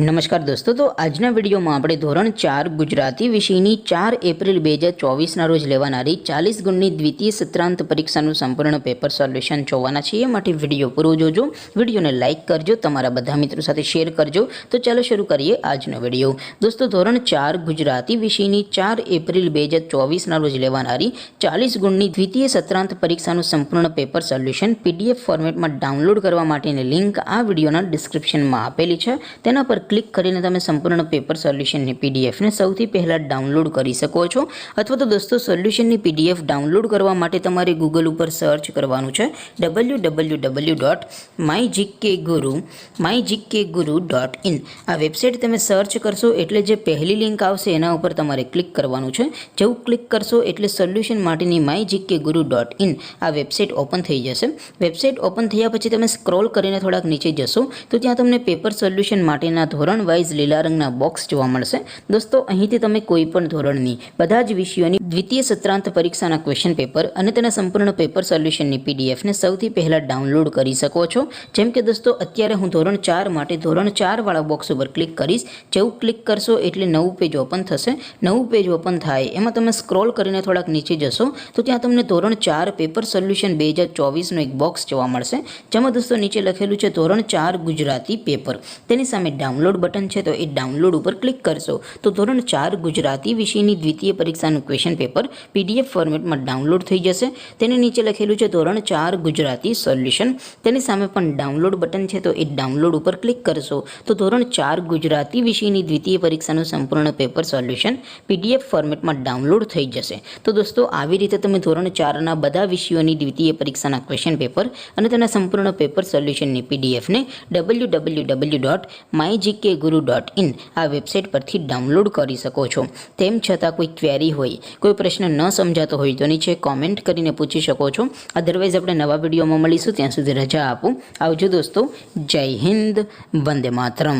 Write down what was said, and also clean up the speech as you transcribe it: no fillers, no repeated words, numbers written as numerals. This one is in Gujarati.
નમસ્કાર દોસ્તો, તો આજના વિડીયોમાં આપણે ધોરણ 4 ગુજરાતી વિષયની 4 એપ્રિલ 2024ના રોજ લેવાનારી 40 ગુણની દ્વિતીય સત્રાંત પરીક્ષાનું સંપૂર્ણ પેપર સોલ્યુશન જોવાના છીએ. માટે વિડીયો પૂરો જોજો, વિડીયોને લાઇક કરજો, તમારા બધા મિત્રો સાથે શેર કરજો. તો ચાલો શરૂ કરીએ આજનો વિડીયો. દોસ્તો, ધોરણ 4 ગુજરાતી વિષયની 4 એપ્રિલ 2024ના રોજ લેવાનારી 40 ગુણની દ્વિતીય સત્રાંત પરીક્ષાનું સંપૂર્ણ પેપર સોલ્યુશન PDF ફોર્મેટમાં ડાઉનલોડ કરવા માટેની લિંક આ વિડીયોના ડિસ્ક્રિપ્શનમાં આપેલી છે. તેના પર ક્લિક કરીને તમે સંપૂર્ણ પેપર સોલ્યુશનની પીડીએફને સૌથી પહેલાં ડાઉનલોડ કરી શકો છો. અથવા તો દોસ્તો, સોલ્યુશનની પીડીએફ ડાઉનલોડ કરવા માટે તમારે ગૂગલ ઉપર સર્ચ કરવાનું છે www.mygkguru.in. આ વેબસાઇટ તમે સર્ચ કરશો એટલે જે પહેલી લિંક આવશે એના ઉપર તમારે ક્લિક કરવાનું છે. જેવું ક્લિક કરશો એટલે સોલ્યુશન માટેની mygkguru.in આ વેબસાઇટ ઓપન થઈ જશે. વેબસાઇટ ઓપન થયા પછી તમે સ્ક્રોલ કરીને થોડાક નીચે જશો તો ત્યાં તમને પેપર સોલ્યુશન માટેના ધોરણ વાઇઝ લીલા રંગના બોક્સ જોવા મળશે. દોસ્તો, અહીંથી તમે કોઈ પણ ધોરણની બધા જ વિષયોની દ્વિતીય સત્રાંત પરીક્ષાના ક્વેશ્ચન પેપર અને તેના સંપૂર્ણ પેપર સોલ્યુશનની પીડીએફને સૌથી પહેલાં ડાઉનલોડ કરી શકો છો. જેમ કે દોસ્તો, અત્યારે હું ધોરણ 4 માટે ધોરણ 4 વાળા બોક્સ ઉપર ક્લિક કરીશ. જેવું ક્લિક કરશો એટલે નવું પેજ ઓપન થશે. નવું પેજ ઓપન થાય એમાં તમે સ્ક્રોલ કરીને થોડાક નીચે જશો તો ત્યાં તમને ધોરણ 4 પેપર સોલ્યુશન 2024નું એક બોક્સ જોવા મળશે. જેમાં દોસ્તો નીચે લખેલું છે ધોરણ 4 ગુજરાતી પેપર. તેની સામે ડાઉનલોડ બટન છે, તો એ ડાઉનલોડ ઉપર ક્લિક કરશો તો ધોરણ 4 ગુજરાતી વિષયની દ્વિતીય પરીક્ષાનું ક્વેશ્ચન પેપર PDF ફોર્મેટમાં ડાઉનલોડ થઈ જશે. તેની નીચે લખેલું છે ધોરણ 4 ગુજરાતી સોલ્યુશન. તેની સામે પણ ડાઉનલોડ બટન છે, તો એ ડાઉનલોડ ઉપર ક્લિક કરશો તો ધોરણ 4 ગુજરાતી વિષયની દ્વિતીય પરીક્ષાનું સંપૂર્ણ પેપર સોલ્યુશન PDF ફોર્મેટમાં ડાઉનલોડ થઈ જશે. તો દોસ્તો, આવી રીતે તમે ધોરણ 4ના બધા વિષયોની દ્વિતીય પરીક્ષાના ક્વેશ્ચન પેપર અને તેના સંપૂર્ણ પેપર સોલ્યુશનની PDFને www.mygkguru.in આ વેબસાઇટ પરથી ડાઉનલોડ કરી શકો છો. તેમ છતાં કોઈ ક્વેરી હોય, કોઈ પ્રશ્ન ન સમજાતો હોય તો નીચે કોમેન્ટ કરીને પૂછી શકો છો. અધરવાઇઝ આપણે નવા વિડીયોમાં મળીશું. ત્યાં સુધી રજા આપો. આવજો દોસ્તો. જય હિન્દ. વંદે માતરમ.